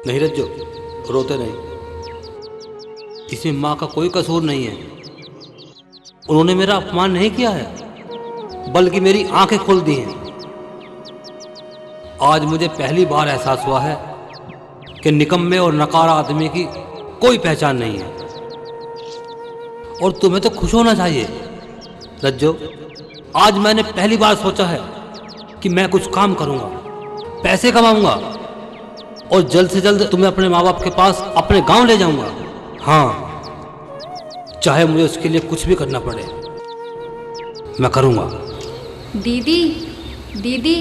नहीं रज्जो, रोते नहीं। इसमें माँ का कोई कसूर नहीं है। उन्होंने मेरा अपमान नहीं किया है, बल्कि मेरी आंखें खोल दी हैं। आज मुझे पहली बार एहसास हुआ है कि निकम्मे और नकारा आदमी की कोई पहचान नहीं है। और तुम्हें तो खुश होना चाहिए रज्जो। आज मैंने पहली बार सोचा है कि मैं कुछ काम करूंगा, पैसे कमाऊंगा और जल्द से जल्द तुम्हें अपने माँ बाप के पास अपने गांव ले जाऊंगा। हाँ, चाहे मुझे उसके लिए कुछ भी करना पड़े, मैं करूंगा। दीदी, दीदी,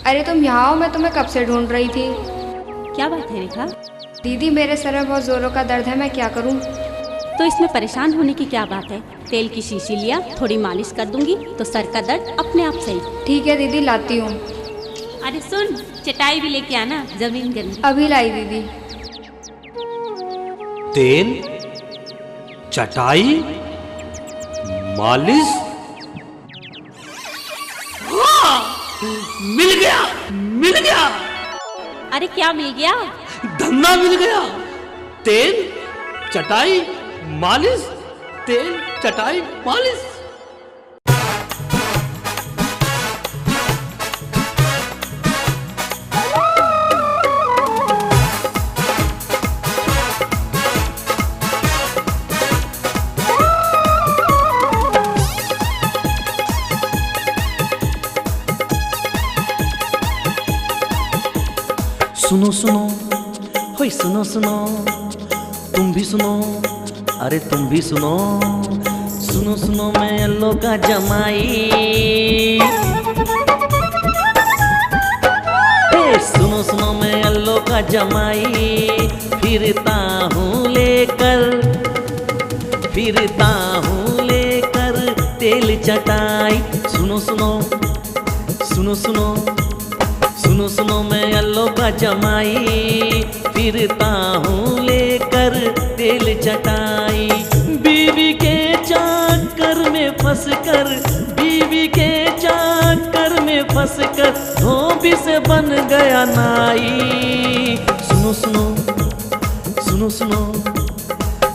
अरे तुम यहाँ आओ, मैं तुम्हें कब से ढूंढ रही थी। क्या बात है रेखा? दीदी, मेरे सर में बहुत जोरों का दर्द है, मैं क्या करूँ? तो इसमें परेशान होने की क्या बात है? तेल की शीशी लिया, थोड़ी मालिश कर दूंगी तो सर का दर्द अपने आप सही। ठीक है दीदी, लाती हूँ। अरे सुन, चटाई भी लेके आना, जमीन गंदी। अभी लाई दीदी। तेल, चटाई, मालिश, मिल गया, मिल गया। अरे क्या मिल गया? धंधा मिल गया। तेल, चटाई, मालिश, तेल, चटाई, मालिश। सुनो सुनो, होय सुनो सुनो, तुम भी सुनो, अरे तुम भी सुनो। सुनो सुनो मैं अल्लो का जमाई, सुनो सुनो मैं अल्लो का जमाई। फिरता हूँ लेकर, फिरता हूँ लेकर तेल चटाई। सुनो सुनो, सुनो सुनो, सुनो सुनो मैं अल्लो का जमाई। फिरता हूँ लेकर तेल चटाई। बीवी के चाकर में फंस कर, बीवी के चाकर में फंस कर धोबी से बन गया नाई। सुनो सुनो, सुनो सुनो,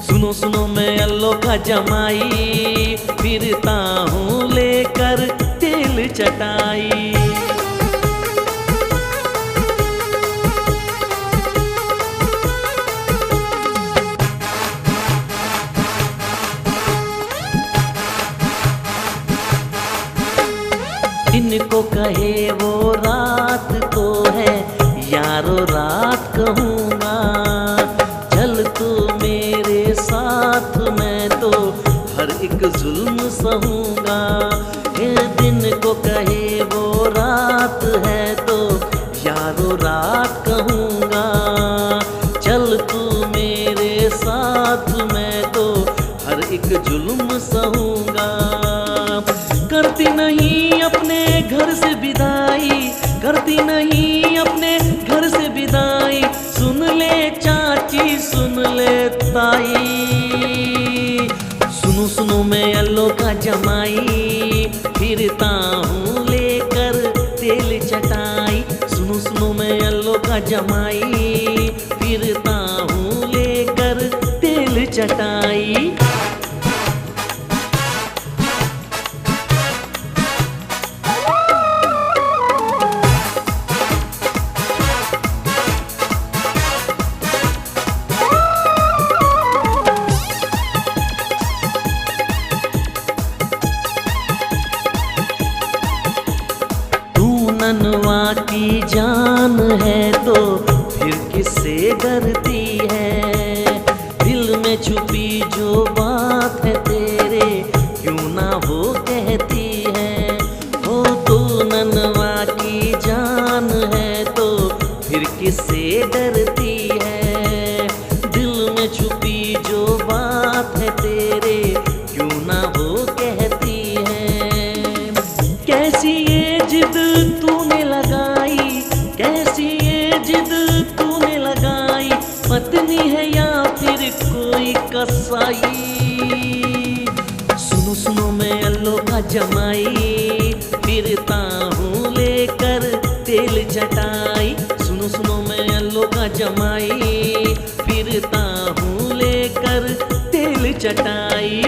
सुनो सुनो मैं अल्लो का जमाई। फिरता हूँ लेकर तेल चटाई। दिन को कहे वो रात को है, यारो रात कहूँगा। चल तू मेरे साथ, मैं तो हर एक जुल्म सहूँगा। दिन को कहे वो रात है तो यारो रात कहूँगा। चल तू मेरे साथ, मैं तो हर एक जुल्म सहूँगा। करती नहीं अपने घर से विदाई, करती नहीं अपने घर से विदाई। सुन ले चाची, सुन ले ताई। सुनो सुनो मैं अल्लो का जमाई। फिरता हूँ लेकर तेल चटाई। सुनो सुनो मैं अल्लो का जमाई। फिरता हूँ लेकर तेल चटाई। ननवा की जान है तो फिर किससे डरती है? दिल में छुपी जो बात है तेरे, क्यों ना वो कहती है? हो तू ननवा की जान है तो फिर किससे डरती है? दिल में छुपी जो बात है तेरे, क्यों ना वो कहती है? कैसी ये जिद तूने लगाई, कैसी ये जिद तूने लगाई? पत्नी है या फिर कोई कसाई? सुनो सुनो मैं अल्लो का जमाई। फिरता हूँ लेकर तेल चटाई। सुनो सुनो मैं अल्लो का जमाई। चटाई।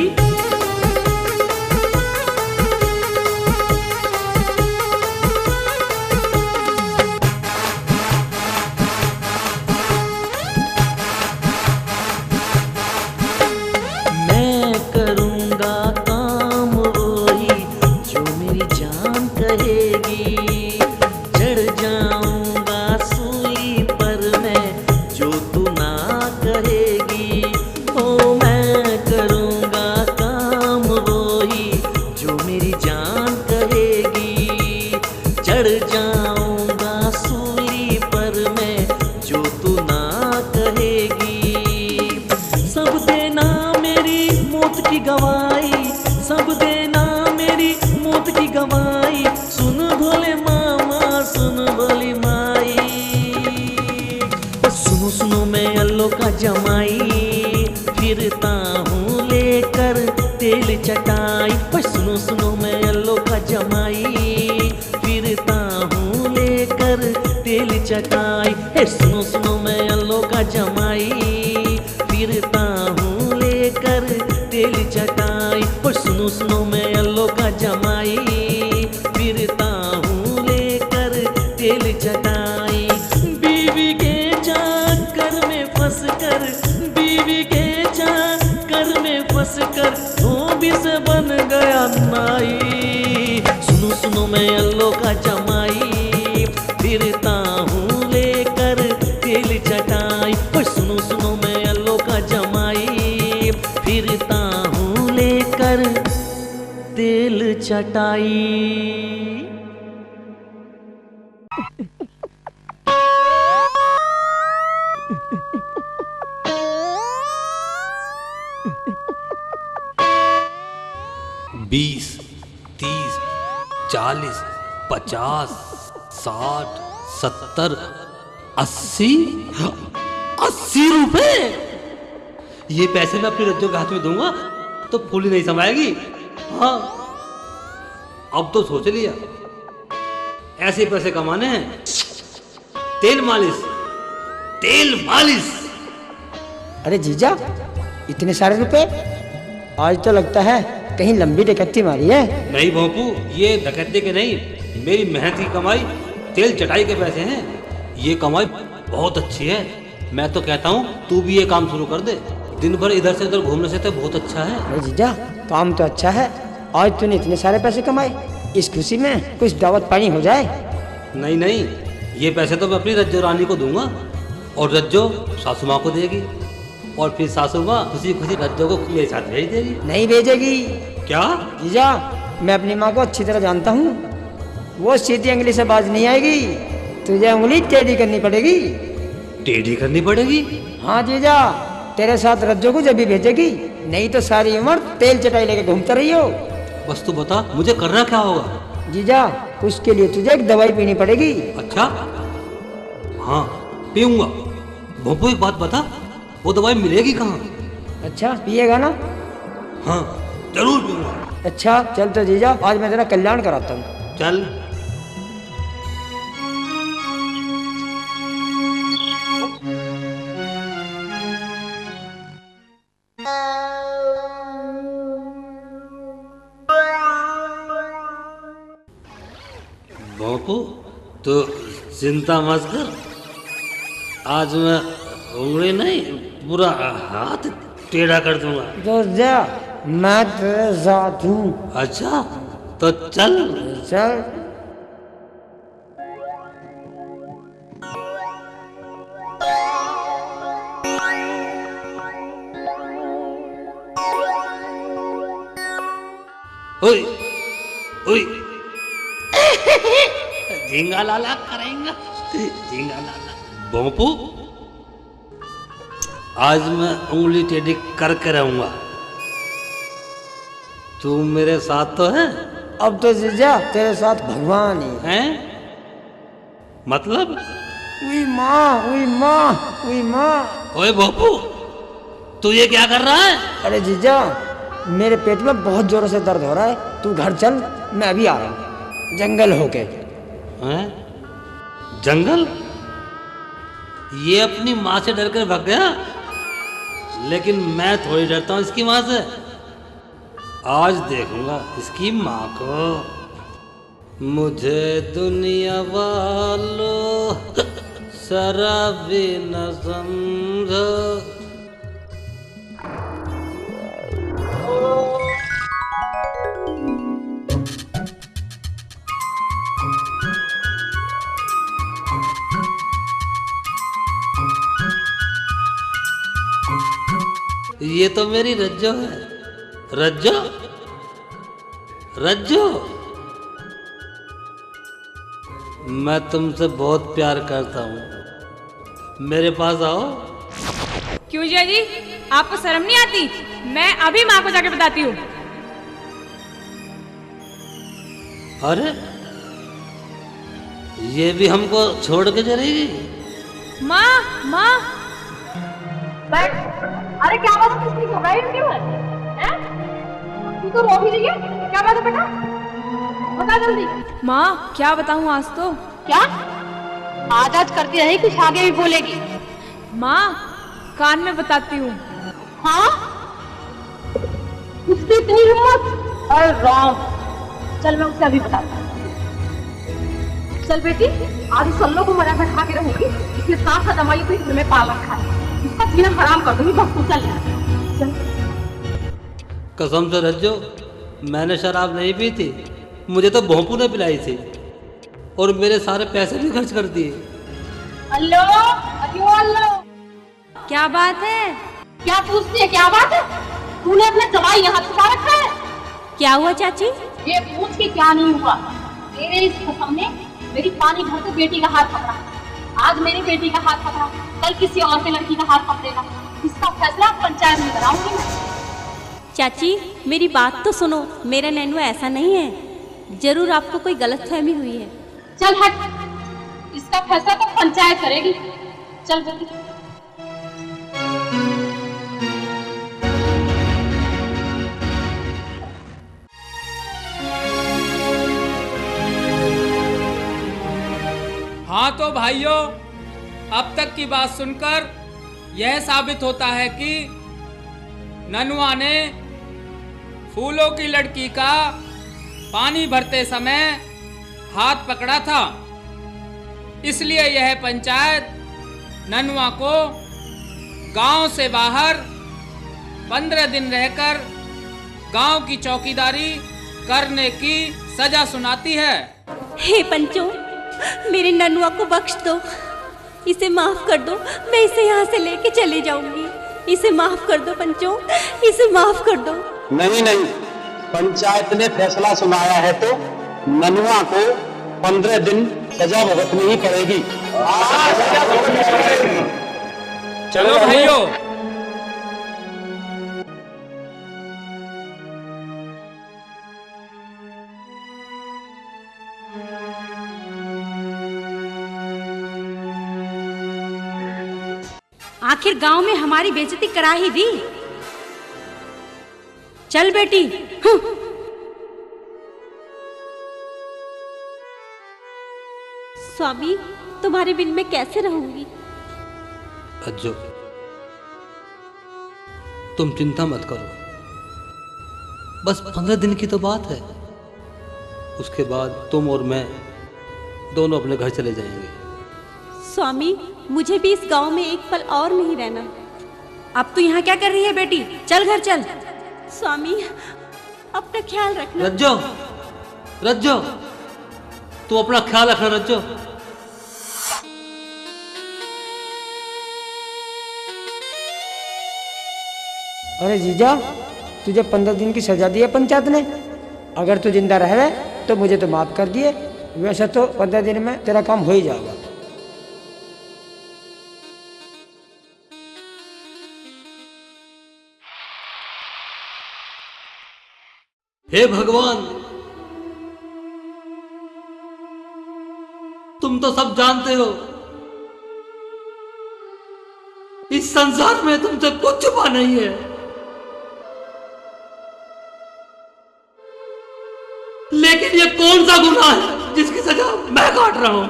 मैं करूँगा काम वही जो मेरी जान कहेगी, चढ़ जाऊँगा सूली पर मैं जो तू ना कहेगी। ओ मैं करूँगा काम वही जो मेरी जान कहेगी, चढ़ जाऊँगा सूली पर मैं जो तू ना कहेगी। सब देना मेरी मौत की गवाही, सब देना मेरी मौत की गवाही, सुन भोले मामा सुन भोली माई। सुनो सुनो मैं अल्लो का जमाई, फिरता हूँ लेकर तेल चटाई। सुनो सुनो मैं अल्लो का जमाई, फिरता हूँ लेकर तेल चटाई। सुनो सुनो मैं अल्लो का जमाई, फिरता हूँ लेकर तेल चटाई। सुनो सुनो मैं अल्लो का जमाई, फिरता हूँ लेकर तेल चटाई। बीवी के चक्कर में फंस कर, बीवी के चक्कर में फंस कर धोबी से बन गया नाई। सुनो सुनो मैं अल्लो का जमाई, फिरता हूँ लेकर तेल चटाई। सुनो सुनो मैं अल्लो का जमाई, फिरता हूँ लेकर तेल चटाई। बीस, 30, 40, 50, 60, 70, 80 रुपए। ये पैसे मैं अपनी रज्जो के हाथ में दूंगा तो फूली नहीं समाएगी। हाँ, अब तो सोच लिया, ऐसे पैसे कमाने हैं। तेल मालिश, तेल मालिश। अरे जीजा, इतने सारे रुपए? आज तो लगता है कहीं लंबी डकैती मारी है। नहीं भोंपू, ये डकैती के नहीं, मेरी मेहनत की कमाई तेल चटाई के पैसे हैं। ये कमाई बहुत अच्छी है। मैं तो कहता हूँ तू भी ये काम शुरू कर दे। दिन भर इधर से उधर घूमने से तो बहुत अच्छा है। अरे जीजा, काम तो अच्छा है। आज तूने इतने सारे पैसे कमाए, इस खुशी में कुछ दावत पानी हो जाए। नहीं नहीं, ये पैसे तो मैं अपनी रज्जो रानी को दूंगा और रज्जो सासू माँ को देगी, और फिर सासू माँ खुशी खुशी रज्जो को मेरे साथ भेज देगी। नहीं भेजेगी। क्या? जीजा, मैं अपनी माँ को अच्छी तरह जानता हूँ, वो सीधी उंगली से बाज नहीं आएगी। तुझे उंगली टेढ़ी करनी पड़ेगी। टेढ़ी करनी पड़ेगी? हाँ जीजा, तेरे साथ रज्जो को जब भी भेजेगी, नहीं तो सारी उम्र तेल चटाई लेके घूमता रही हो। बस तू बता, मुझे करना क्या होगा? जीजा, उसके लिए तुझे एक दवाई पीनी पड़ेगी। अच्छा, हाँ पीऊंगा। भोंपू एक बात बता, वो दवाई मिलेगी कहाँ? अच्छा, पिएगा ना? हाँ जरूर पीऊंगा। अच्छा चल तो जीजा, आज मैं तेरा कल्याण कराता हूँ। चल। भोंपू तो चिंता मत कर, आज मैं उंगली नहीं पूरा हाथ टेढ़ा कर दूंगा। तो जा, मैं तेरे साथ हूँ। अच्छा तो चल। चल। ओए ओए झींगा लाला करेंगे, झींगा लाला। भोंपू, आज मैं उंगली टेढ़ी करके रहूंगा। तू मेरे साथ तो है? अब तो जीजा तेरे साथ भगवान ही हैं? मतलब? उई माँ, उई माँ, उई माँ। ओए भोंपू, तू ये क्या कर रहा है? अरे जीजा, मेरे पेट में बहुत जोरों से दर्द हो रहा है, तू घर चल, मैं अभी आ रहा हूँ, जंगल होके। हैं? जंगल? ये अपनी माँ से डर कर भाग गया? लेकिन मैं थोड़ी डरता हूँ इसकी माँ से। आज देखूंगा इसकी माँ को। मुझे दुनिया वालों शराबी न समझो। ये तो मेरी रज्जो है। रज्जो, रज्जो, मैं तुमसे बहुत प्यार करता हूँ, मेरे पास आओ। क्यों जिया जी, आपको शर्म नहीं आती? मैं अभी माँ को जाके बताती हूँ। अरे ये भी हमको छोड़ के चलेगी? माँ, माँ। अरे क्या बात है, किसकी घबराई क्यों है? तू तो रो भी रही है, क्या बात है बेटा? बता जल्दी। माँ क्या बताऊँ आज तो? क्या आज करती रही, कुछ आगे भी बोलेगी? माँ कान में बताती हूँ। हाँ उसकी इतनी हिम्मत? अरे राम, चल मैं उसे अभी बताता हूँ। चल बेटी, आज सल्लो को मजा बैठा के रहूंगी, इसके साथ दवाई को घर में पाल रखा है, इसका जीवन हराम कर दूंगी। बस तू चल यहाँ। कसम से रज्जो, मैंने शराब नहीं पी थी, मुझे तो भोंपू ने पिलाई थी और मेरे सारे पैसे भी खर्च कर दिए। हेलो, हेलो, क्या बात है? क्या पूछती है? क्या बात है? तूने अपना जवाई यहाँ छुपा रखा है? क्या हुआ चाची? ये पूछ के क्या नहीं हुआ? तेरे इस कसम ने मेरी पानी भर के बेटी का हाथ पकड़ा। आज मेरी बेटी का हाथ पकड़ा, कल किसी और के लड़की का हाथ पकड़ेगा। इसका फैसला पंचायत में कराऊंगी मैं। चाची मेरी बात तो सुनो, मेरा नैनू ऐसा नहीं है, जरूर आपको कोई गलतफहमी हुई है। चल हट, इसका फैसला तो पंचायत करेगी। चल बेटी। हाँ तो भाइयों, अब तक की बात सुनकर यह साबित होता है कि ननुआ ने फूलों की लड़की का पानी भरते समय हाथ पकड़ा था। इसलिए यह पंचायत ननुआ को गांव से बाहर 15 दिन रहकर गांव की चौकीदारी करने की सजा सुनाती है। हे पंचों, मेरे ननुआ को बख्श दो, इसे माफ कर दो, मैं इसे यहाँ से लेके चली जाऊंगी। इसे माफ कर दो पंचों, इसे माफ कर दो। नहीं नहीं, पंचायत ने फैसला सुनाया है तो ननुआ को 15 दिन सजा भुगतनी ही पड़ेगी। चलो भाइयों। आखिर गांव में हमारी बेइज्जती करा ही दी। चल बेटी। स्वामी, तुम्हारे बिन मैं कैसे रहूंगी? रज्जो, तुम चिंता मत करो, बस 15 दिन की तो बात है। उसके बाद तुम और मैं दोनों अपने घर चले जाएंगे। स्वामी, मुझे भी इस गांव में एक पल और नहीं रहना। अब तू यहाँ क्या कर रही है बेटी? चल घर चल। स्वामी, अपना ख्याल रखना। रज्जो, रज्जो, तू अपना ख्याल रखना रज्जो। अरे जीजा, तुझे 15 दिन की सजा दी है पंचायत ने। अगर तू जिंदा रहे तो मुझे तो माफ कर दिए, वैसे तो 15 दिन में तेरा काम हो ही जाएगा। हे भगवान, तुम तो सब जानते हो, इस संसार में तुमसे कुछ छुपा नहीं है। लेकिन ये कौन सा गुनाह है जिसकी सजा मैं काट रहा हूं?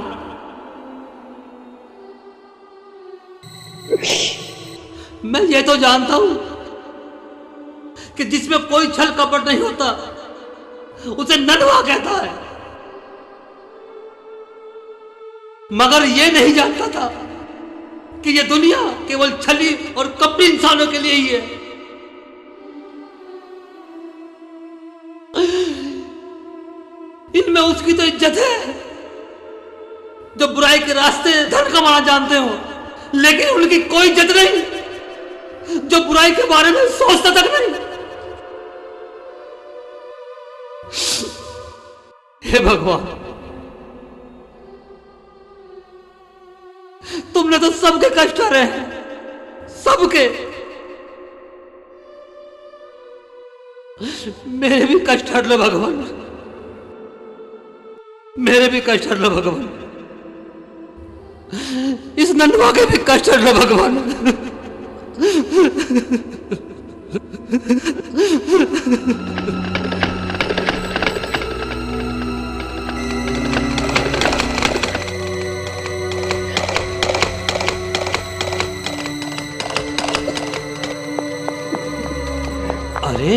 मैं ये तो जानता हूं कि जिसमें कोई छल कपट नहीं होता उसे ननवा कहता है, मगर ये नहीं जानता था कि ये दुनिया केवल छली और कपटी इंसानों के लिए ही है। इनमें उसकी तो इज्जत है जो बुराई के रास्ते धन कमाना जानते हो, लेकिन उनकी कोई इज्जत नहीं जो बुराई के बारे में सोचता तक नहीं। हे भगवान, तुमने तो सबके कष्ट हरे हैं, सबके। मेरे भी कष्ट हर लो भगवान, मेरे भी कष्ट हर लो भगवान, इस नन्हा के भी कष्ट हर लो भगवान। अरे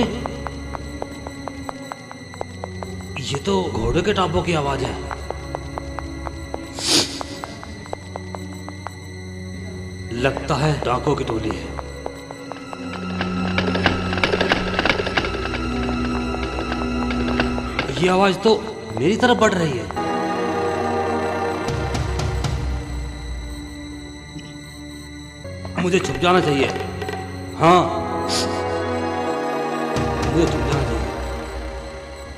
ये तो घोड़े के टापों की आवाज है। लगता है डाकों की टोली है। ये आवाज तो मेरी तरफ बढ़ रही है। मुझे छुप जाना चाहिए। हाँ, मुझे छुप जाना चाहिए।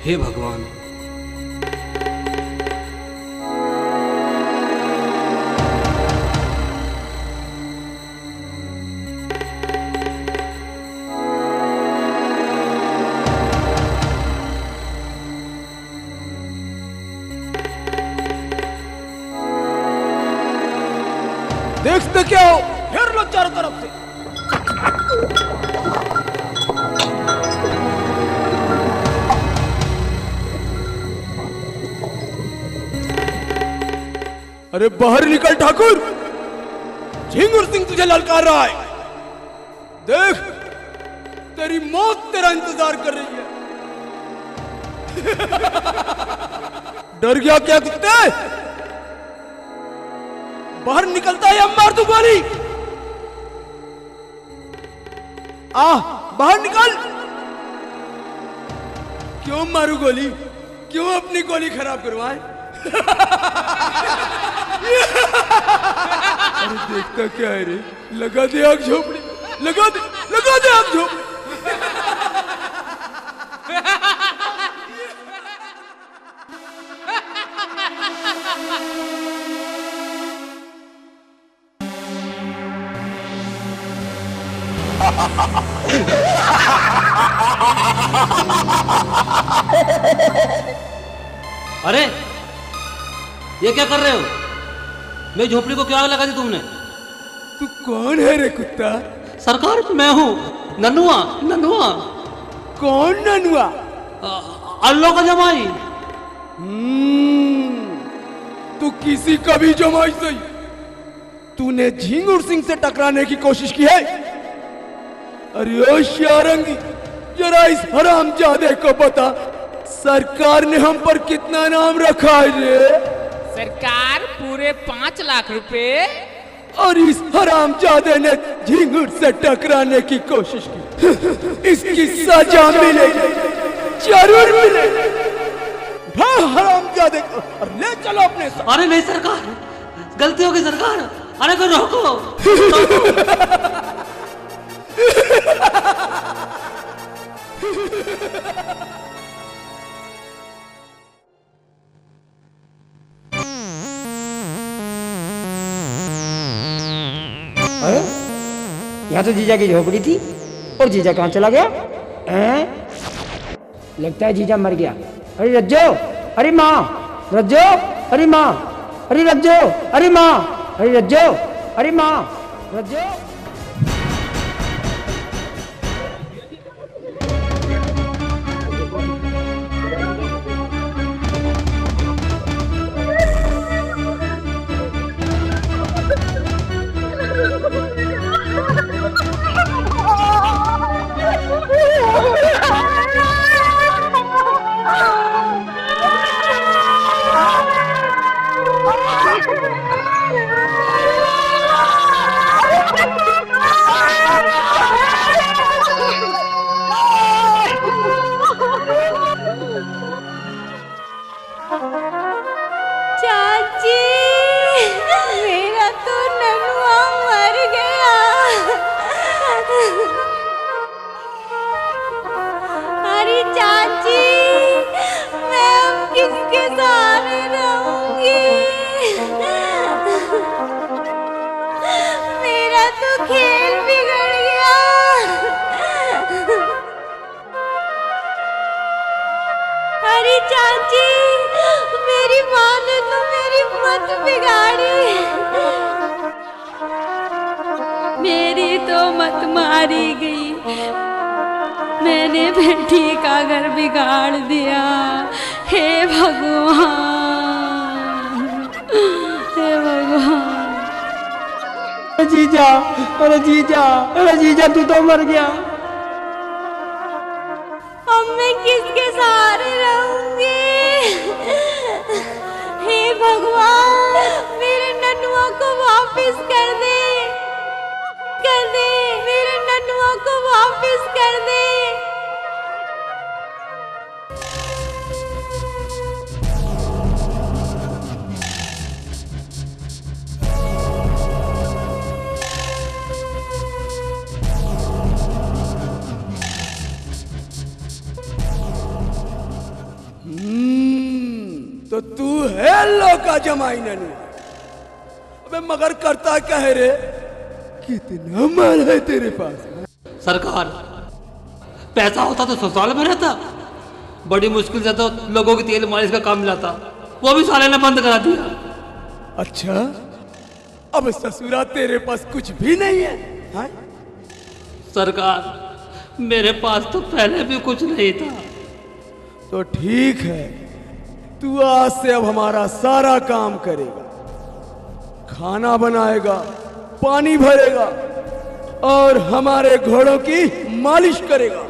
हे भगवान, देखते क्या हो, घेर लो चारों तरफ से। अरे बाहर निकल ठाकुर, झिंगुर सिंह तुझे ललकार रहा है। देख, तेरी मौत तेरा इंतजार कर रही है। डर गया क्या कुत्ते? बाहर निकलता है या मार दूं गोली? बाहर निकल। क्यों मारू गोली? क्यों अपनी गोली खराब करवाए? अरे देखता क्या है रे? लगा दे आग झोपड़ी, लगा दे आग झोपड़ी। अरे ये क्या कर रहे हो? मेरी झोपड़ी को क्यों आग लगा दी तुमने? तू कौन है रे कुत्ता? सरकार, मैं हूँ ननुआ। ननुआ? कौन ननुआ? अल्लाह का जमाई। तू किसी का भी जमाई सही। तूने झिंगुर सिंह से टकराने की कोशिश की है? अरे ओ शारंगी, जरा इस हरामजादे को बता, सरकार ने हम पर कितना नाम रखा है रे? सरकार पूरे 5 लाख रुपए। और इस हरामजादे ने झिंगुर से टकराने की कोशिश की। इसकी सजा मिलेगी, जरूर मिलेगी। हरामजादे को और ले चलो अपने साथ। अरे नहीं सरकार, गलती होगी सरकार। अरे को रोको। अरे यहाँ तो जीजा की झोपड़ी थी, और जीजा कहाँ चला गया? लगता है जीजा मर गया। अरे रज्जो, अरे माँ, रज्जो, अरे माँ, अरे रज्जो, अरे माँ, अरे रज्जो, अरे माँ, रज्जो। चाची, मेरी माँ ने तो मेरी मत बिगाड़ी, मेरी तो मत मारी गई, मैंने बेटी का घर बिगाड़ दिया। हे भगवान, हे भगवान। जीजा, अरे जीजा, अरे जीजा तू तो मर गया। अब मैं किसके सहारे रहूंगी? हे भगवान, मेरे नन्हुआ को वापस कर दे, कर दे, मेरे नन्हुआ को वापस कर दे। तो तू है लोका जमाई ननू। अबे मगर करता क्या है रे? कितना माल है तेरे पास? सरकार, पैसा होता तो ससुराल में रहता, बड़ी मुश्किल से तो लोगों की तेल मालिश का काम मिलाता, वो भी साले ने बंद करा दिया। अच्छा, अब ससुरा तेरे पास कुछ भी नहीं है? हाँ? सरकार, मेरे पास तो पहले भी कुछ नहीं था। तो ठीक है, तू आज से अब हमारा सारा काम करेगा, खाना बनाएगा, पानी भरेगा और हमारे घोड़ों की मालिश करेगा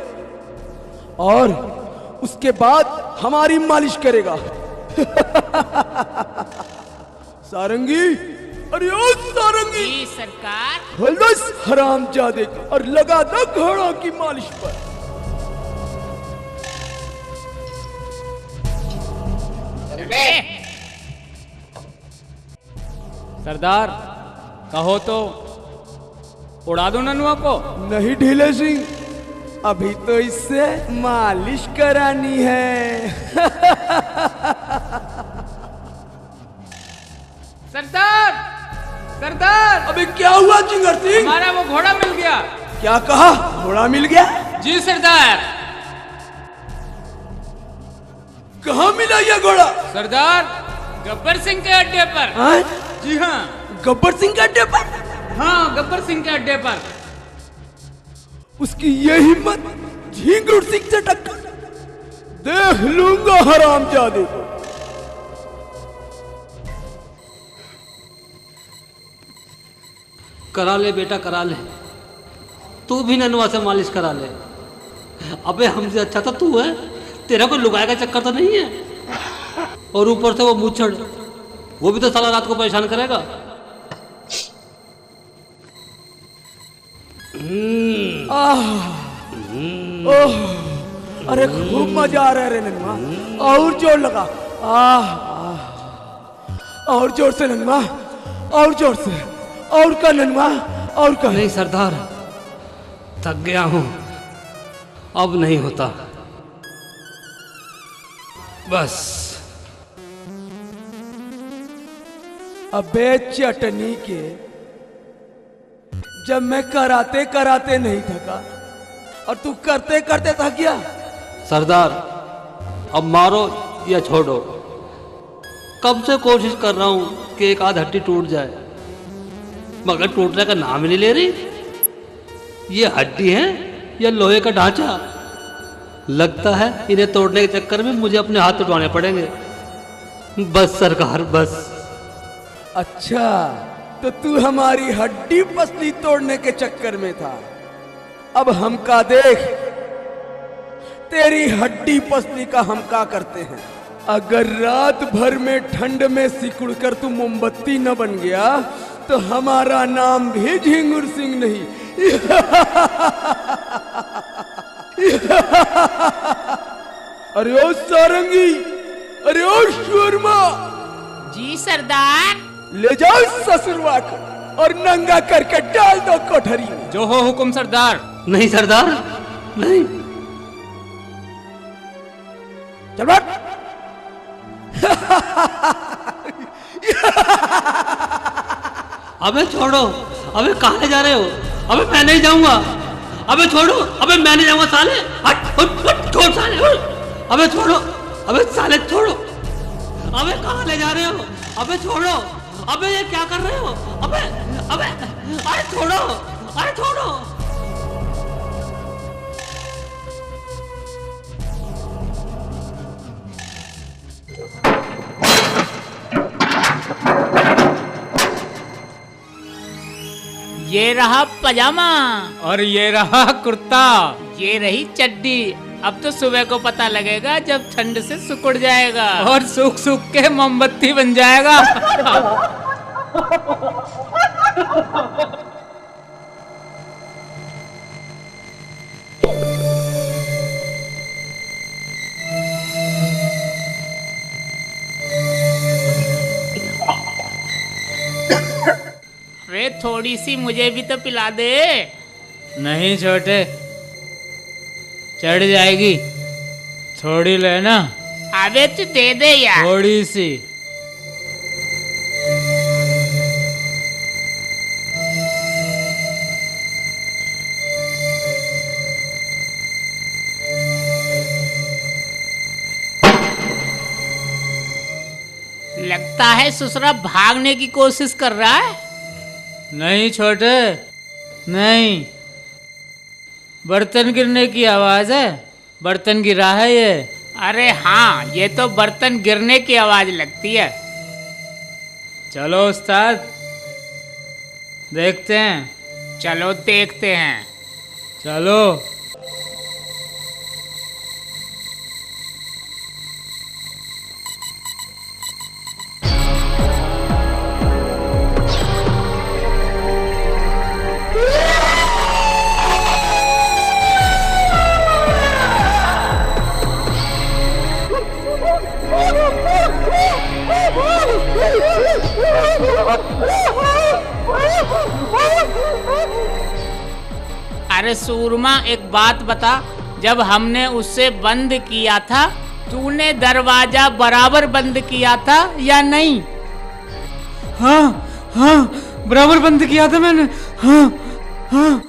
और उसके बाद हमारी मालिश करेगा। सारंगी, अरे ओ सारंगी, जी सरकार। हलस हरामजादे का और लगा दो घोड़ों की मालिश पर। सरदार, कहो तो उड़ा दो ननुआ को। नहीं ढीले सिंह, अभी तो इससे मालिश करानी है। सरदार, सरदार, अबे क्या हुआ चिंगर सिंह? हमारा वो घोड़ा मिल गया। क्या कहा? घोड़ा मिल गया? जी सरदार। कहाँ मिला ये घोड़ा? सरदार, गब्बर सिंह के अड्डे पर। हाँ? जी हाँ, गब्बर सिंह के अड्डे पर? हाँ, गब्बर सिंह के अड्डे पर। उसकी ये हिम्मत झिंगुर सिंह से टक्कर, देख लूंगा हरामजादे को। करा ले बेटा, करा ले, तू भी ननुआ से मालिश करा ले। अबे हमसे अच्छा तो तू है, तेरा कोई लुगाई का चक्कर तो नहीं है। और ऊपर से वो मूछड़, वो भी तो साला रात को परेशान करेगा। ओह, अरे खूब मजा आ रहा है रे नन्मा, और जोर लगा। और जोर से नन्मा, और जोर से, और का नन्मा, और का। नहीं सरदार, थक गया हूं, अब नहीं होता, बस। अबे चटनी के, जब मैं कराते कराते नहीं थका और तू करते करते थक गया। सरदार, अब मारो या छोड़ो, कब से कोशिश कर रहा हूं कि एक आध हड्डी टूट जाए, मगर टूटने का नाम ही नहीं ले रही। ये हड्डी है या लोहे का ढांचा? लगता है इन्हें तोड़ने के चक्कर में मुझे अपने हाथ उठवाने पड़ेंगे। बस सरकार, बस। अच्छा, तो तू हमारी हड्डी पसली तोड़ने के चक्कर में था। अब हम का देख, तेरी हड्डी पसली का हम का करते हैं। अगर रात भर में ठंड में सिकुड़ कर तू मोमबत्ती न बन गया तो हमारा नाम भी झिंगुर सिंह नहीं। अरे ओ सारंगी, अरे ओ शर्मा। जी सरदार। ले जाओ ससुरवा को और नंगा करके डाल दो कोठरी में। जो हो हुकुम सरदार। नहीं सरदार, नहीं। चल बैठ। अबे छोड़ो, अबे कहाँ ले जा रहे हो? अबे मैं नहीं जाऊंगा, अबे छोड़ो, अबे मैं नहीं जाऊंगा साले, हट हट हट, छोड़ साले, हट। अबे छोड़ो, अबे साले छोड़ो, अबे कहाँ ले जा रहे हो? अबे छोड़ो, अबे ये क्या कर रहे हो? अबे अबे अरे छोड़ो, अरे छोड़ो। ये रहा पजामा और ये रहा कुर्ता, ये रही चड्डी। अब तो सुबह को पता लगेगा जब ठंड से सिकुड़ जाएगा और सूख सूख के मोमबत्ती बन जाएगा। अरे थोड़ी सी मुझे भी तो पिला दे। नहीं छोटे, चढ़ जाएगी, थोड़ी लेना। अबे तू दे दे यार, थोड़ी सी। लगता है ससुरा भागने की कोशिश कर रहा है। नहीं छोटे, नहीं, बर्तन गिरने की आवाज है, बर्तन गिरा है ये। अरे हाँ, ये तो बर्तन गिरने की आवाज लगती है। चलो उस्ताद, देखते हैं। चलो देखते हैं, चलो। अरे सूरमा, एक बात बता, जब हमने उससे बंद किया था, तूने दरवाजा बराबर बंद किया था या नहीं? हाँ हाँ, बराबर बंद किया था मैंने। हाँ हाँ।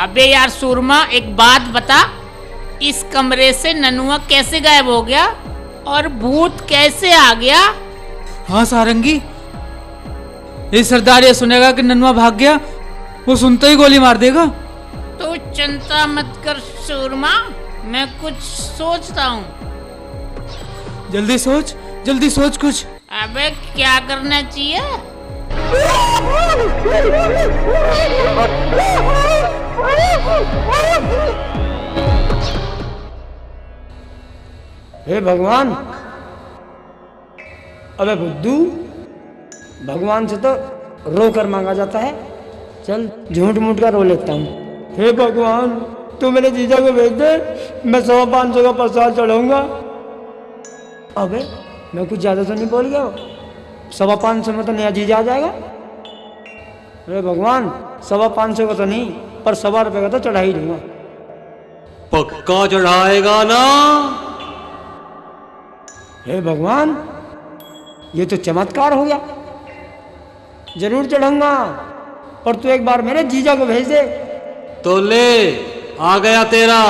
अबे यार सूरमा, एक बात बता, इस कमरे से ननुआ कैसे गायब हो गया और भूत कैसे आ गया? हाँ सारंगी, ये सरदार ये सुनेगा कि ननुआ भाग गया, वो सुनते ही गोली मार देगा। तो चिंता मत कर सूरमा, मैं कुछ सोचता हूँ। जल्दी सोच कुछ। अबे क्या करना चाहिए? हे भगवान, अबे बुद्धू, भगवान से तो रो कर मांगा जाता है, चल झूठ मूठ कर रो लेता हूँ। हे भगवान, तू मेरे जीजा को भेज दे, मैं 500 का प्रसाद चढ़ाऊंगा। अबे मैं कुछ ज्यादा तो नहीं बोल गया? 550 में तो नया जीजा आ जाएगा। अरे भगवान, 550 का तो नहीं, पर 100 रुपये का तो चढ़ा ही दूंगा। पक्का चढ़ाएगा ना? हे भगवान, ये तो चमत्कार हो गया। जरूर चढ़ूंगा, पर तू एक बार मेरे जीजा को भेज दे। तो ले, आ गया तेरा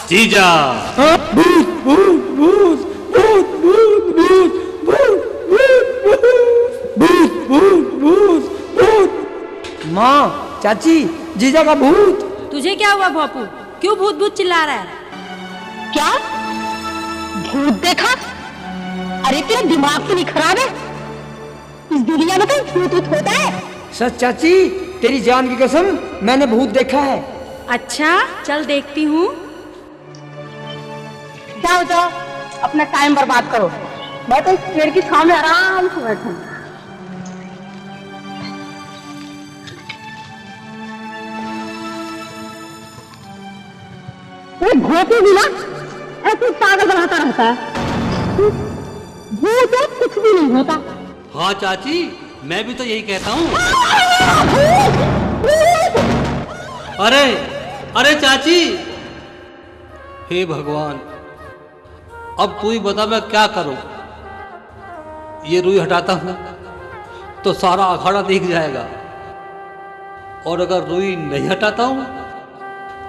जीजा। भूत भूत भूत भूत भूत भूत भूत भूत भूत भूत भूत। माँ, चाची, जीजा का भूत। तुझे क्या हुआ बापू, क्यों भूत भूत चिल्ला रहा है? क्या भूत देखा? अरे तेरा दिमाग तो नहीं खराब है? इस दुनिया में तो भूत होता है। सच चाची, तेरी जान की कसम, मैंने भूत देखा है। अच्छा, चल देखती हूँ। जाओ जाओ, अपना टाइम बर्बाद करो, मैं तो इस पेड़ की छांव में आराम से बैठूं। भूत भी ना ऐसे पागल बनाता रहता है। भूत कुछ भी नहीं होता। हाँ चाची, मैं भी तो यही कहता हूँ। अरे अरे चाची, हे भगवान, अब तू ही बता मैं क्या करूं। ये रुई हटाता हूं तो सारा अखाड़ा दिख जाएगा, और अगर रुई नहीं हटाता हूं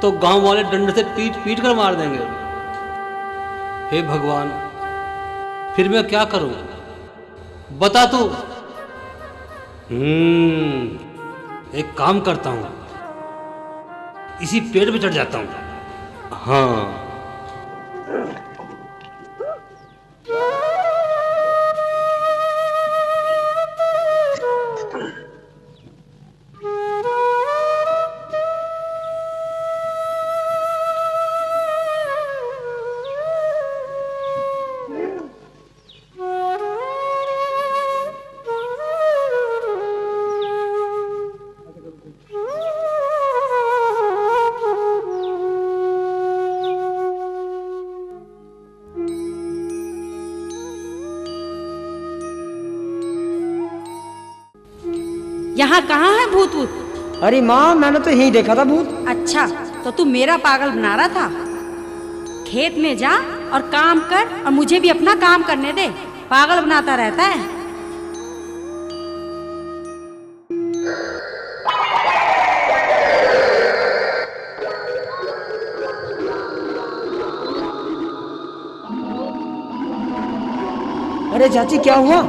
तो गांव वाले डंडे से पीट पीट कर मार देंगे। हे भगवान, फिर मैं क्या करूं? बता तू। एक काम करता हूं, इसी पेड़ पे चढ़ जाता हूं। हाँ, यहाँ कहाँ है भूत वूत? अरे माँ, मैंने तो यहीं देखा था भूत। अच्छा, तो तू मेरा पागल बना रहा था। खेत में जा और काम कर, और मुझे भी अपना काम करने दे। पागल बनाता रहता है। अरे चाची, क्या हुआ?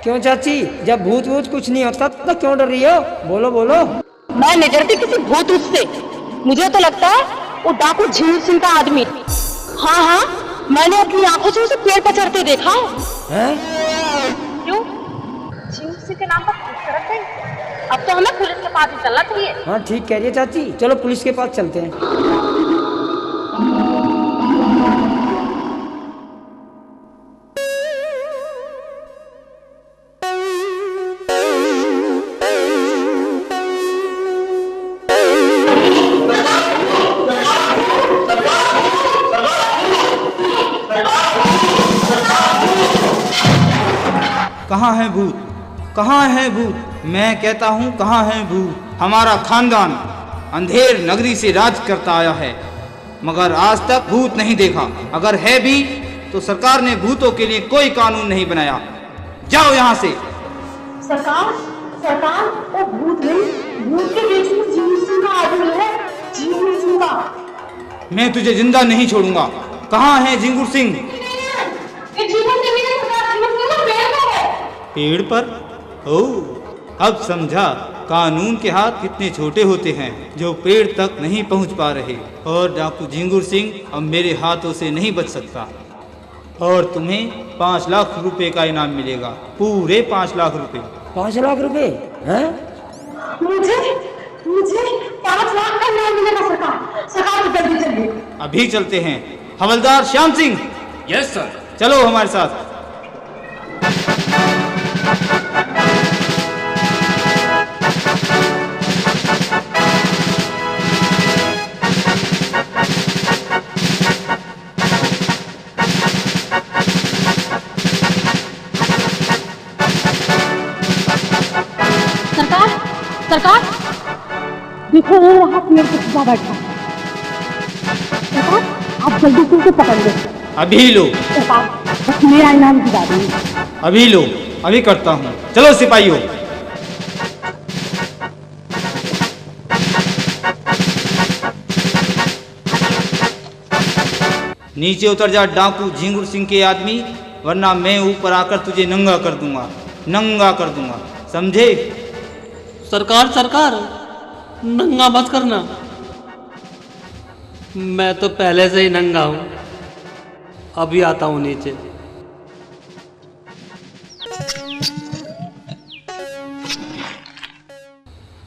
क्यों चाची, जब भूत वूत कुछ नहीं होता तो क्यों डर रही हो? बोलो बोलो। मैं नहीं डरती किसी भूत उससे। मुझे तो लगता है वो डाकू झींगुर सिंह का आदमी। हाँ हाँ, मैंने अपनी आंखों से उसे पेड़ पर चढ़ते देखा है। क्यों? झींगुर सिंह के नाम पर पुलिस तरफ गई। अब तो हमें पुलिस के पास ही चलना चाहिए। हाँ ठीक कह रही है चाची, चलो पुलिस के पास चलते हैं। कहाँ है भूत? कहाँ है भूत? मैं कहता हूँ कहाँ है भूत? हमारा खानदान अंधेर नगरी से राज करता आया है, मगर आज तक भूत नहीं देखा। अगर है भी तो सरकार ने भूतों के लिए कोई कानून नहीं बनाया। जाओ यहाँ से। सरकार, सरकार, वो भूत नहीं, भूत के बीच में झींगुर सिंह का आदमी है। झींगुर सिंह का। मैं तुझे जिंदा नहीं छोड़ूंगा। कहाँ है झींगुर सिंह? पेड़ पर? ओह, अब समझा कानून के हाथ कितने छोटे होते हैं जो पेड़ तक नहीं पहुंच पा रहे। और डाकू झींगुर सिंह अब मेरे हाथों से नहीं बच सकता। और तुम्हें 5 लाख रुपए का इनाम मिलेगा, पूरे 5 लाख रुपए। 5 लाख रुपए? हैं? मुझे 5 लाख का इनाम मिलेगा सरकार। सरकार तो जल्दी चलिए। अभी चलते हैं। हवलदार श्याम सिंह। Yes sir. चलो हमारे साथ। सरकार, सरकार, देखो वो वहाँ पेड़ पे छुपा बैठा। सरकार, आप जल्दी से उसे पकड़ लो। अभी लो। सरकार, बस मेरा इनाम दिला दीजिए। अभी लो, अभी करता हूँ। चलो सिपाहियों। नीचे उतर जा डाकू झींगुर सिंह के आदमी, वरना मैं ऊपर आकर तुझे नंगा कर दूंगा, नंगा कर दूंगा, समझे? सरकार, सरकार, नंगा मत करना। मैं तो पहले से ही नंगा हूं। अभी आता हूं नीचे।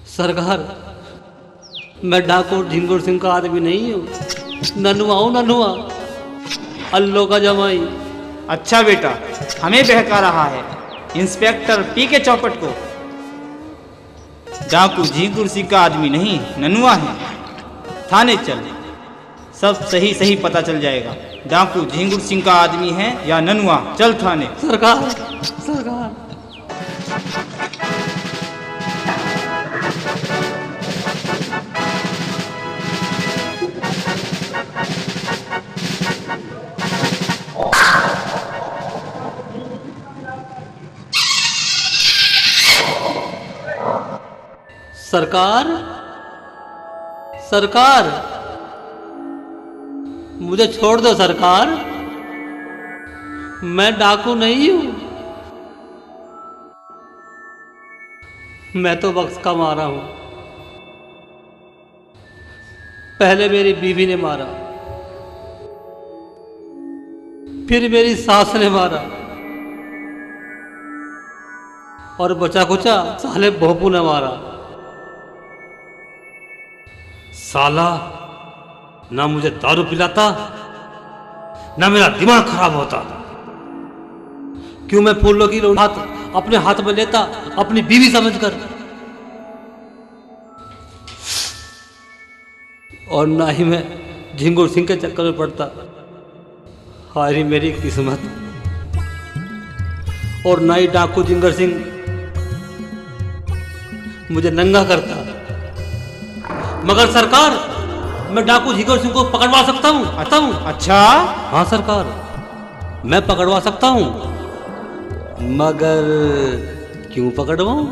सरकार, मैं डाकू झींगुर सिंह का आदमी नहीं हूं। ननुआ हूं, ननुआ, अल्लो का जमाई। अच्छा बेटा, हमें बहका रहा है इंस्पेक्टर पी के चौपट को। डाकू झींगुर सिंह का आदमी नहीं, ननुआ है। थाने चल, सब सही सही पता चल जाएगा। डाकू झींगुर सिंह का आदमी है या ननुआ। चल थाने। सरकार, सरकार। सरकार, सरकार, मुझे छोड़ दो सरकार, मैं डाकू नहीं हूं, मैं तो बख्श का मारा हूं। पहले मेरी बीवी ने मारा, फिर मेरी सास ने मारा, और बचा कुचा साले भोपू ने मारा। साला ना मुझे दारू पिलाता, ना मेरा दिमाग खराब होता। क्यों मैं फूलों की हाथ अपने हाथ में लेता अपनी बीवी समझकर, और ना ही मैं झिंगुर सिंह के चक्कर में पड़ता। हारी मेरी किस्मत, और ना ही डाकू झिंगर सिंह मुझे नंगा करता। मगर सरकार, मैं डाकू झिंगर सिंह को पकड़वा सकता हूँ। अच्छा? हाँ सरकार, मैं पकड़वा सकता हूँ, मगर क्यों पकड़वाऊं?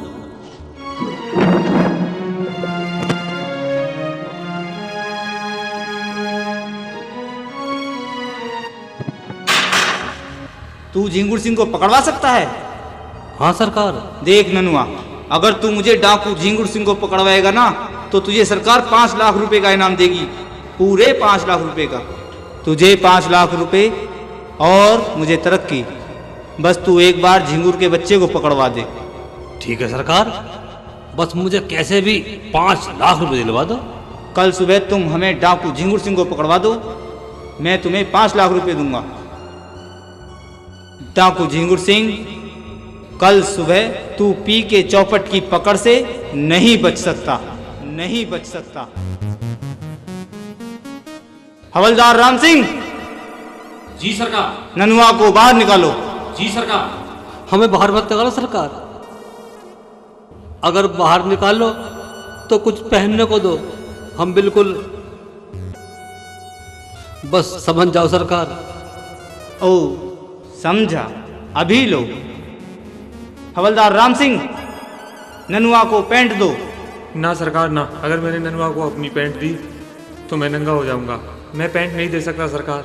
तू झिंगुर सिंह को पकड़वा सकता है? हाँ सरकार। देख ननुआ, अगर तू मुझे डाकू झिंगुर सिंह को पकड़वाएगा ना, तो तुझे सरकार 5 लाख रुपए का इनाम देगी, पूरे 5 लाख रुपए का। तुझे 5 लाख रुपए और मुझे तरक्की। बस तू एक बार झिंगुर के बच्चे को पकड़वा दे। ठीक है सरकार, बस मुझे कैसे भी 5 लाख रुपए दिलवा दो। कल सुबह तुम हमें डाकू झिंगुर सिंह को पकड़वा दो, मैं तुम्हें 5 लाख रुपए दूंगा। डाकू झिंगुर सिंह, कल सुबह तू पी के चौपट की पकड़ से नहीं बच सकता, नहीं बच सकता। हवलदार राम सिंह। जी सरकार। ननुआ को बाहर निकालो। जी सरकार। हमें बाहर मत निकालो सरकार, अगर बाहर निकालो तो कुछ पहनने को दो, हम बिल्कुल बस समझ जाओ सरकार। ओ समझा, अभी लो। हवलदार राम सिंह, ननुआ को पैंट दो। ना सरकार ना, अगर मैंने ननुआ को अपनी पैंट दी तो मैं नंगा हो जाऊंगा, मैं पैंट नहीं दे सकता सरकार।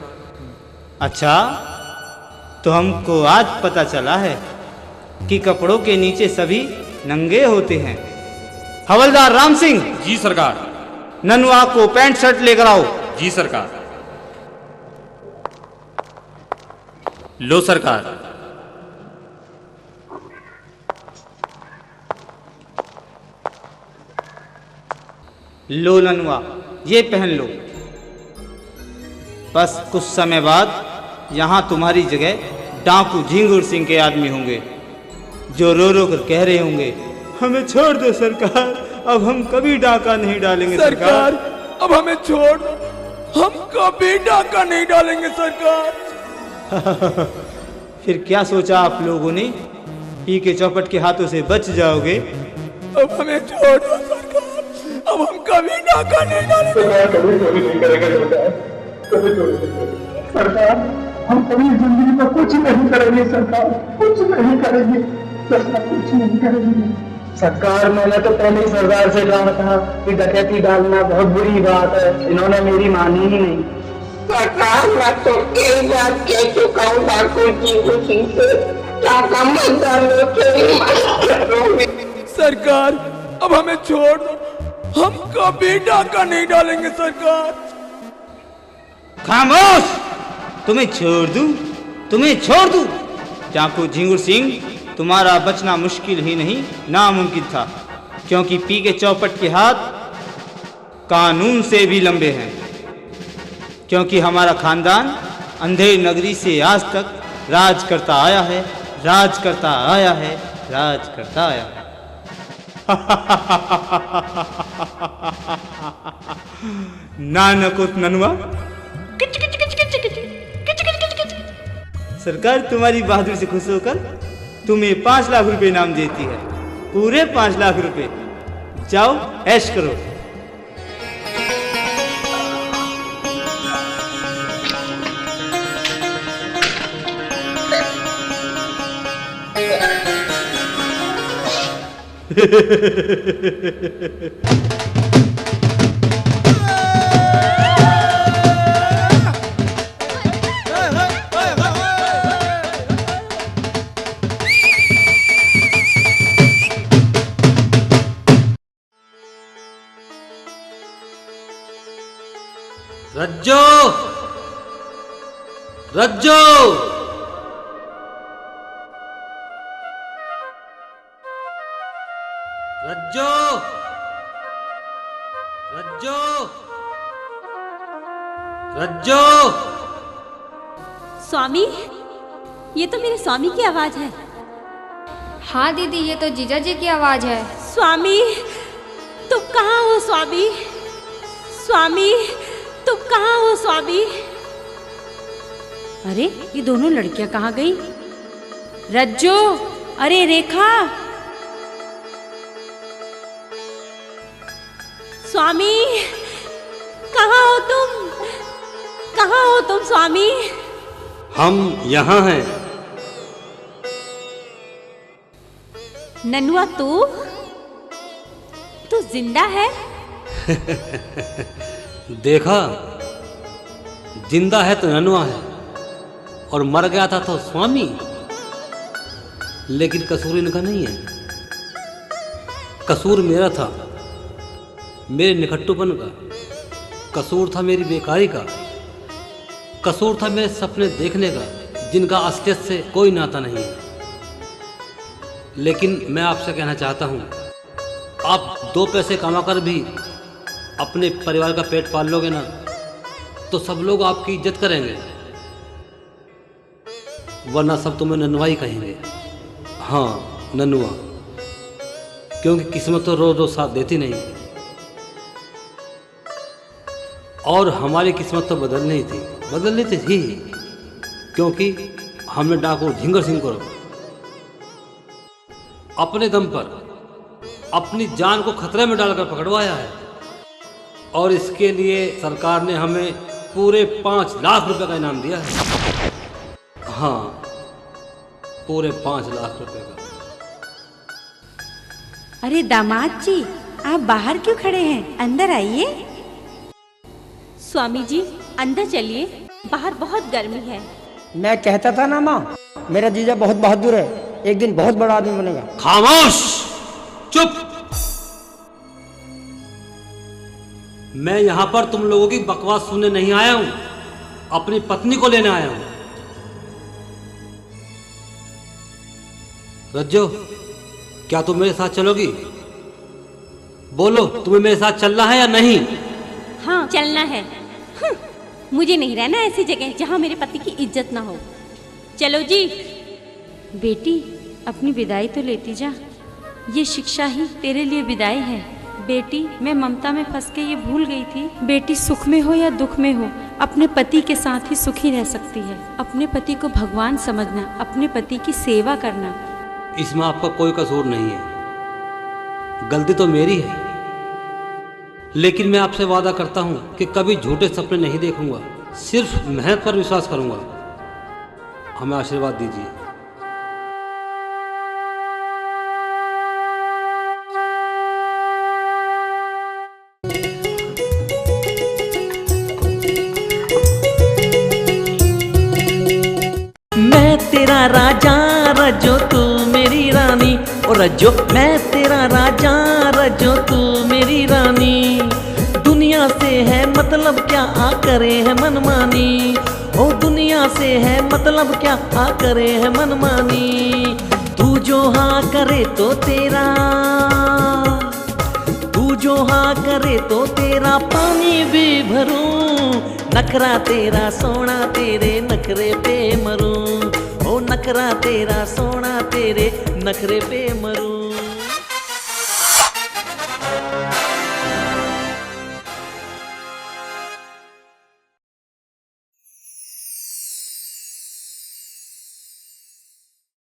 अच्छा, तो हमको आज पता चला है कि कपड़ों के नीचे सभी नंगे होते हैं। हवलदार राम सिंह। जी सरकार। ननुआ को पैंट शर्ट लेकर आओ। जी सरकार। लो सरकार। लो ननुआ, ये पहन लो। बस कुछ समय बाद यहाँ तुम्हारी जगह डाकू झिंगुर सिंह के आदमी होंगे, जो रो रो कर कह रहे होंगे, हमें छोड़ दो सरकार, अब हम कभी डाका नहीं डालेंगे सरकार। अब हमें छोड़ दो, हम कभी डाका नहीं डालेंगे सरकार। फिर क्या सोचा आप लोगों ने, पी के चौपट के हाथों से बच जाओगे? अब हमें छोड़ दो सरकार, अब हम कभी डाका नहीं डालेंगे सरकार। हम कभी जिंदगी में कुछ नहीं करेंगे सरकार, कुछ नहीं करेंगे सरकार, कुछ नहीं करेंगे सरकार। मैंने तो पहले ही सरदार से कहा था कि डकैती डालना बहुत बुरी बात है, इन्होंने मेरी मानी ही नहीं। सरकार, मैं तो कई बार कह चुका हूँ डाकू झिंगुर सिंह से, डाका मत डालो, तेरी मदद करूंगी। सरकार, अब हमें छोड़ दो, हम कभी डाका नहीं डालेंगे सरकार। खामोश! तुम्हें छोड़ दूं, तुम्हें छोड़ दूं। डाकू झिंगुर सिंह, तुम्हारा बचना मुश्किल ही नहीं नामुमकिन था, क्योंकि पी के चौपट के हाथ कानून से भी लंबे हैं, क्योंकि हमारा खानदान अंधेर नगरी से आज तक राज करता आया है, राज करता आया है, राज करता आया है। नानकुत ननुआ, सरकार तुम्हारी बहादुरी से खुश होकर तुम्हें 5 लाख रुपए इनाम देती है, पूरे 5 लाख रुपए। जाओ ऐश करो। रज्जो, रज्जो, रज्जो, रज्जो, रज्जो। स्वामी, ये तो मेरे स्वामी की आवाज है। हाँ दीदी, ये तो जीजा जी की आवाज है। स्वामी, तुम कहाँ हो स्वामी? स्वामी, तुम कहाँ हो स्वामी? अरे ये दोनों लड़कियां कहाँ गई? रज्जो, अरे रेखा, स्वामी, कहाँ हो तुम? कहाँ हो तुम स्वामी? हम यहाँ हैं। ननुआ, तू जिंदा है? देखा, जिंदा है तो ननुआ है, और मर गया था तो स्वामी। लेकिन कसूर इनका नहीं है, कसूर मेरा था, मेरे निखट्टूपन का। कसूर था मेरी बेकारी का, कसूर था मेरे सपने देखने का, जिनका असलियत से कोई नाता नहीं है। लेकिन मैं आपसे कहना चाहता हूँ, आप 2 पैसे कमाकर भी अपने परिवार का पेट पाल लोगे ना, तो सब लोग आपकी इज्जत करेंगे, वरना सब तुम्हें ननुआ ही कहेंगे। हाँ, ननुआ, क्योंकि किस्मत तो रोज रोज साथ देती नहीं, और हमारी किस्मत तो बदलनी थी, क्योंकि हमने डाकू झिंगर सिंह को अपने दम पर अपनी जान को खतरे में डालकर पकड़वाया है, और इसके लिए सरकार ने हमें पूरे 5 लाख रुपए का इनाम दिया है। हाँ, पूरे 5 लाख रुपए का। अरे दामाद जी, आप बाहर क्यों खड़े हैं? अंदर आइए। स्वामी जी, अंदर चलिए, बाहर बहुत गर्मी है। मैं कहता था ना माँ, मेरा जीजा बहुत बहादुर है, एक दिन बहुत बड़ा आदमी बनेगा। खामोश, चुप। मैं यहाँ पर तुम लोगों की बकवास सुनने नहीं आया हूँ, अपनी पत्नी को लेने आया हूँ। रज्जो, क्या तुम मेरे साथ चलोगी? बोलो, तुम्हें मेरे साथ चलना है या नहीं? हाँ, चलना है। मुझे नहीं रहना ऐसी जगह जहाँ मेरे पति की इज्जत ना हो। चलो जी। बेटी, अपनी विदाई तो लेती जा, ये शिक्षा ही तेरे लिए विदाई है। बेटी, मैं ममता में फंस के ये भूल गई थी, बेटी सुख में हो या दुख में हो, अपने पति के साथ ही सुखी रह सकती है। अपने पति को भगवान समझना, अपने पति की सेवा करना। इसमें आपका कोई कसूर नहीं है, गलती तो मेरी है, लेकिन मैं आपसे वादा करता हूं कि कभी झूठे सपने नहीं देखूंगा, सिर्फ मेहनत पर विश्वास करूंगा। हमें आशीर्वाद दीजिए। मैं तेरा राजा, रज्जो तू मेरी रानी। ओ रज्जो, मैं तेरा राजा, रज्जो तू मेरी रानी। दुनिया से है मतलब क्या, आ करे है मनमानी। ओ दुनिया से है मतलब क्या, आ करे है मनमानी। तू जो हाँ करे तो तेरा, तू जो हाँ करे तो तेरा पानी भी भरूं। नखरा तेरा सोना, तेरे नखरे पे मरूं। ओ नखरा तेरा सोना, तेरे नखरे पे मरूं।